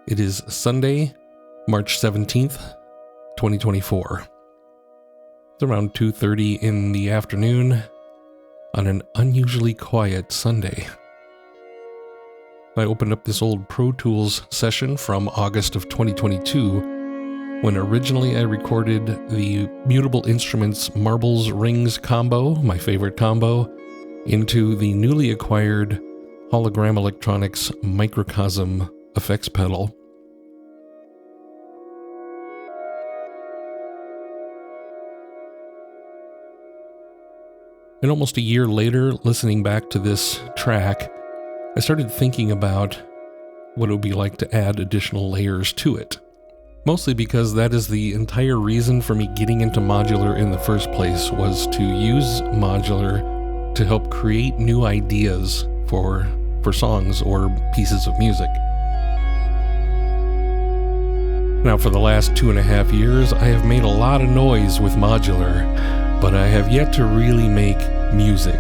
It is Sunday, March 17th, 2024. It's around 2:30 in the afternoon on an unusually quiet Sunday. I opened up this old Pro Tools session from August of 2022 when originally I recorded the Mutable Instruments Marbles Rings combo, my favorite combo, into the newly acquired Hologram Electronics Microcosm effects pedal. And almost a year later, listening back to this track, I started thinking about what it would be like to add additional layers to it. Mostly because that is the entire reason for me getting into modular in the first place, was to use modular to help create new ideas for songs or pieces of music. Now, for the last 2.5 years, I have made a lot of noise with modular, but I have yet to really make music.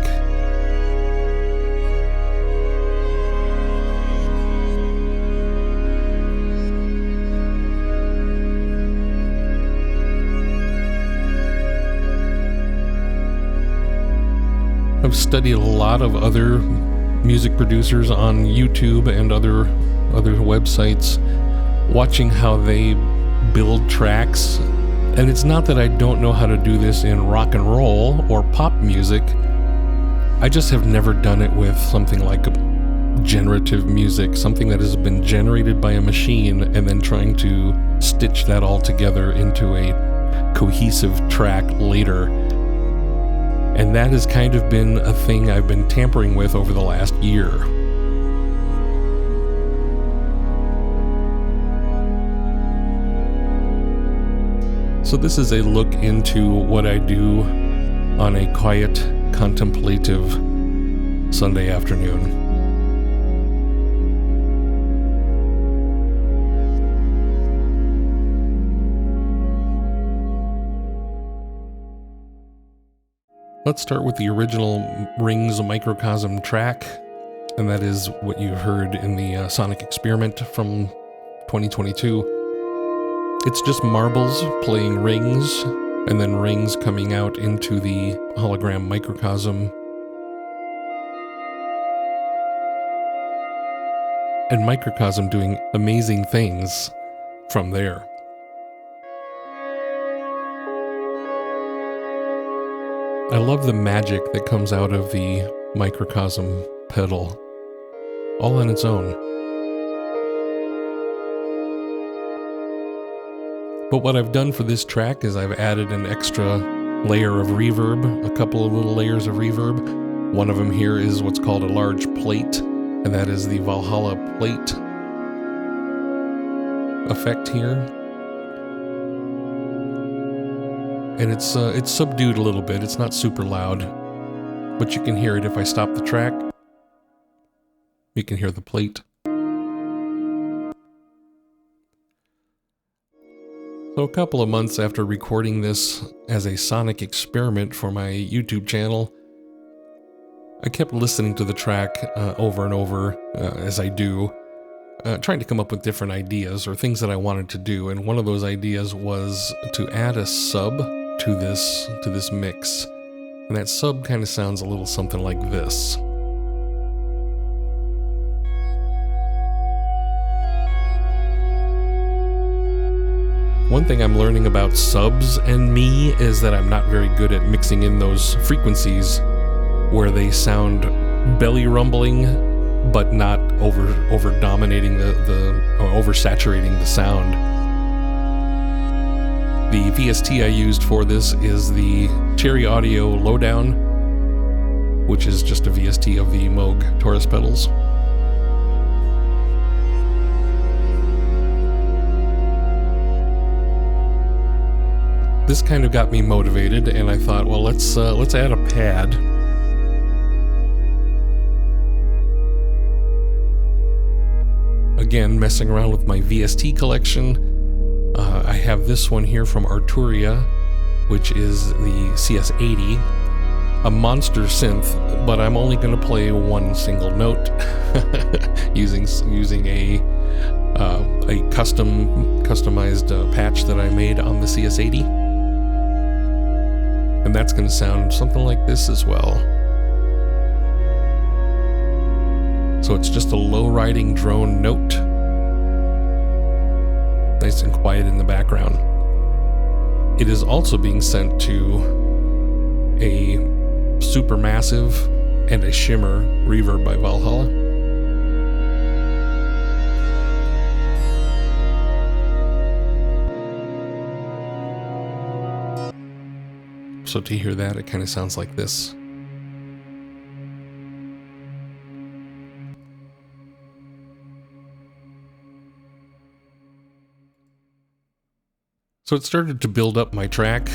I've studied a lot of other music producers on YouTube and other websites, watching how they build tracks. And it's not that I don't know how to do this in rock and roll or pop music. I just have never done it with something like generative music, something that has been generated by a machine and then trying to stitch that all together into a cohesive track later. And that has kind of been a thing I've been tampering with over the last year. So this is a look into what I do on a quiet, contemplative Sunday afternoon. Let's start with the original Rings Microcosm track, and that is what you heard in the Sonic Experiment from 2022. It's just marbles playing rings, and then rings coming out into the hologram microcosm. And microcosm doing amazing things from there. I love the magic that comes out of the microcosm pedal, all on its own. But what I've done for this track is I've added an extra layer of reverb, a couple of little layers of reverb. One of them here is what's called a large plate, and that is the Valhalla plate effect here. And it's subdued a little bit. It's not super loud, but you can hear it if I stop the track. You can hear the plate. So a couple of months after recording this as a sonic experiment for my YouTube channel, I kept listening to the track over and over, as I do, trying to come up with different ideas or things that I wanted to do. And one of those ideas was to add a sub to this mix. And that sub kind of sounds a little something like this. One thing I'm learning about subs and me is that I'm not very good at mixing in those frequencies where they sound belly rumbling, but not over dominating or oversaturating the sound. The VST I used for this is the Cherry Audio Lowdown, which is just a VST of the Moog Taurus pedals. This kind of got me motivated, and I thought, well, let's add a pad. Again, messing around with my VST collection. I have this one here from Arturia, which is the CS80, a monster synth, but I'm only going to play one single note using a a customized patch that I made on the CS80. And that's going to sound something like this as well. So it's just a low riding drone note. Nice and quiet in the background. It is also being sent to a supermassive and a shimmer reverb by Valhalla. So to hear that, it kind of sounds like this. So it started to build up my track.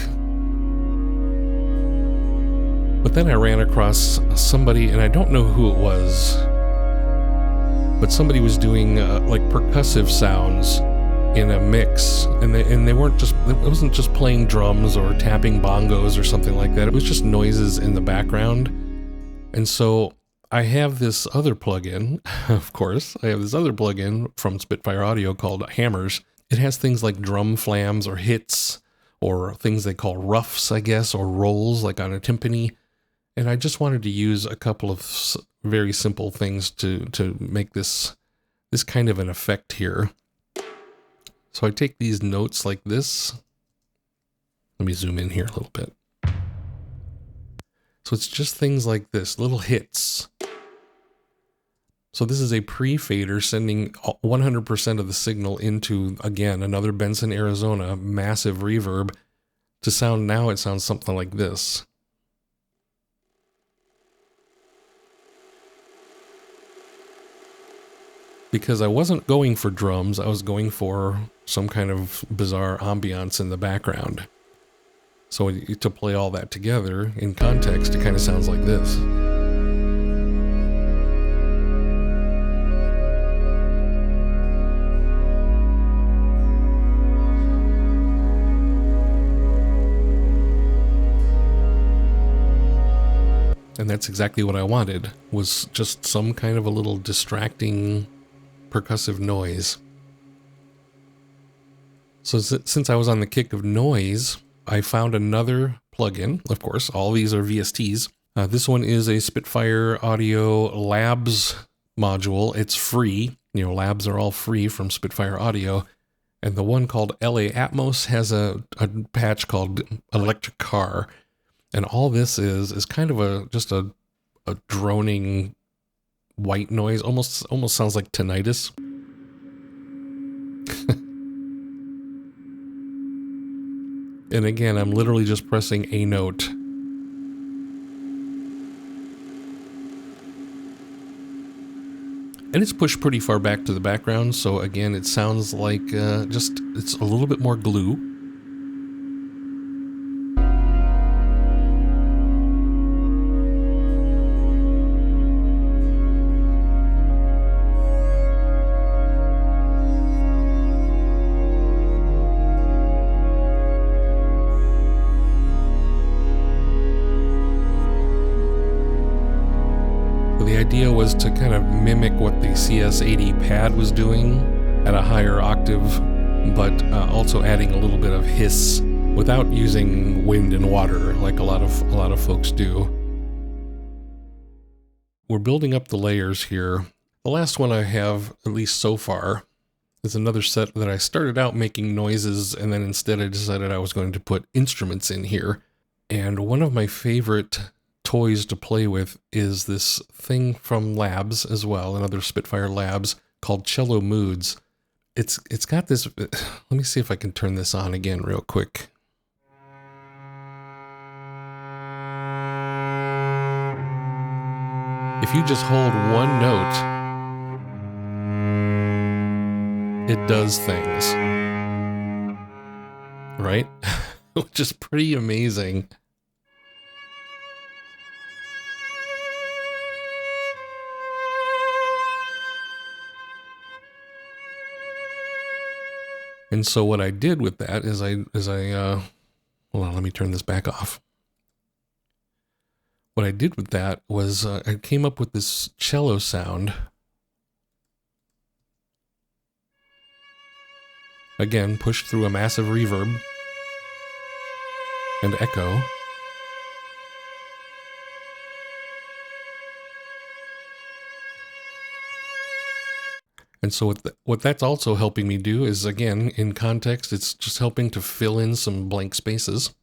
But then I ran across somebody, and I don't know who it was, but somebody was doing like percussive sounds in a mix, and they weren't just, it wasn't just playing drums or tapping bongos or something like that. It was just noises in the background. And so I have this other plugin, of course, I have this other plugin from Spitfire Audio called Hammers. It has things like drum flams or hits or things they call ruffs, I guess, or rolls like on a timpani. And I just wanted to use a couple of very simple things to make this kind of an effect here. So I take these notes like this. Let me zoom in here a little bit. So it's just things like this, little hits. So this is a pre-fader sending 100% of the signal into, again, another Benson, Arizona, massive reverb to sound, now it sounds something like this. Because I wasn't going for drums, I was going for some kind of bizarre ambiance in the background. So to play all that together in context, it kind of sounds like this. And that's exactly what I wanted, was just some kind of a little distracting percussive noise. So since I was on the kick of noise, I found another plugin. Of course, all these are VSTs. This one is a Spitfire Audio Labs module. It's free. You know, labs are all free from Spitfire Audio. And the one called LA Atmos has a patch called Electric Car. And all this is kind of just a droning white noise. Almost sounds like tinnitus. And again, I'm literally just pressing a note. And it's pushed pretty far back to the background, so again, it sounds like it's a little bit more glue. The idea was to kind of mimic what the CS80 pad was doing at a higher octave, but also adding a little bit of hiss without using wind and water like a lot of folks do. We're building up the layers here. The last one I have, at least so far, is another set that I started out making noises, and then instead I decided I was going to put instruments in here. And one of my favorite toys to play with is this thing from Labs as well, another Spitfire Labs, called Cello Moods. It's got this, let me see if I can turn this on again real quick. If you just hold one note, it does things, right? Which is pretty amazing. And so what I did with that is hold on, let me turn this back off. What I did with that was I came up with this cello sound. again, pushed through a massive reverb and echo. And so what that's also helping me do is, again, in context, it's just helping to fill in some blank spaces.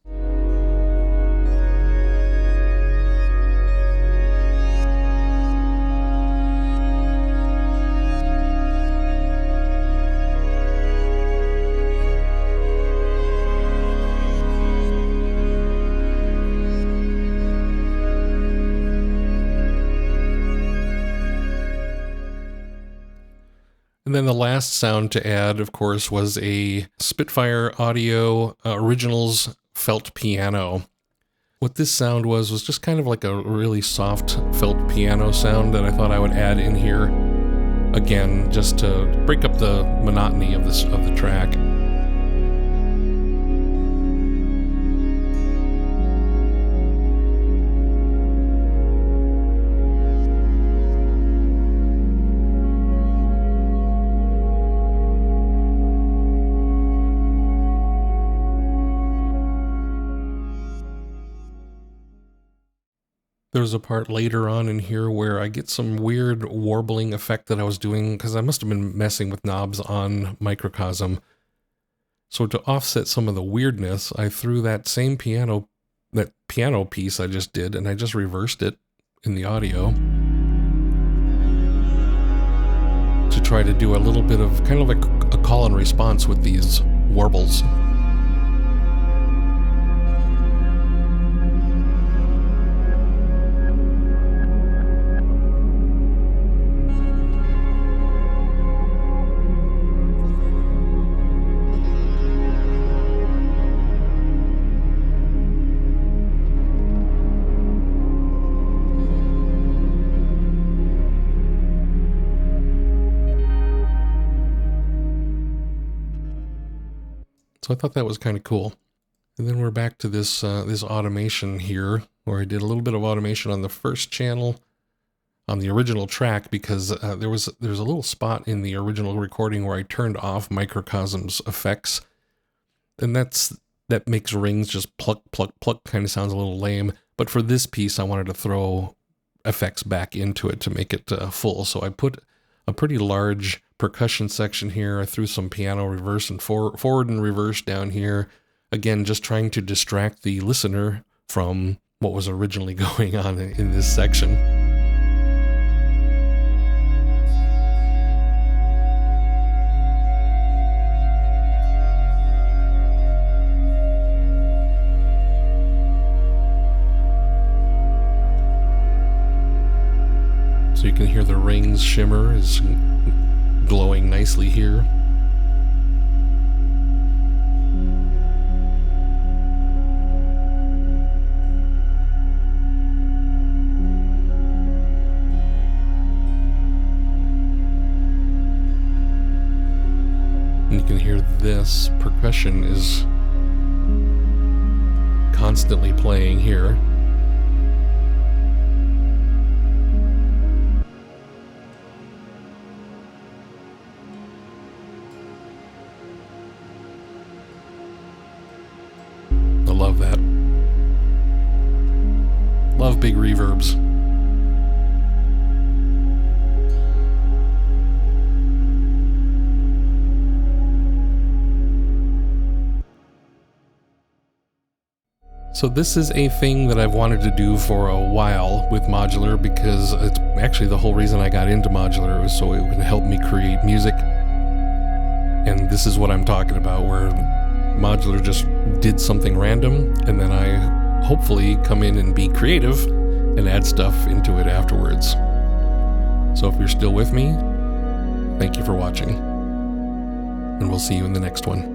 And then the last sound to add, of course, was a Spitfire Audio Originals felt piano. What this sound was just kind of like a really soft felt piano sound that I thought I would add in here, again, just to break up the monotony of the track. There's a part later on in here where I get some weird warbling effect that I was doing because I must have been messing with knobs on Microcosm. So to offset some of the weirdness, I threw that same piano piece I just did, and I just reversed it in the audio to try to do a little bit of kind of like a call and response with these warbles. So I thought that was kind of cool. And then we're back to this automation here, where I did a little bit of automation on the first channel on the original track because there's a little spot in the original recording where I turned off Microcosm's effects, and that makes rings just pluck, pluck, pluck, kind of sounds a little lame. But for this piece, I wanted to throw effects back into it to make it full. So I put a pretty large percussion section here. I threw some piano reverse and forward and reverse down here. Again, just trying to distract the listener from what was originally going on in this section. So you can hear the rings shimmer is glowing nicely here. And you can hear this percussion is constantly playing here. I love that. Love big reverbs. So this is a thing that I've wanted to do for a while with Modular, because it's actually the whole reason I got into Modular was so it would help me create music. And this is what I'm talking about, where Modular just did something random, and then I hopefully come in and be creative and add stuff into it afterwards. So if you're still with me, thank you for watching, and we'll see you in the next one.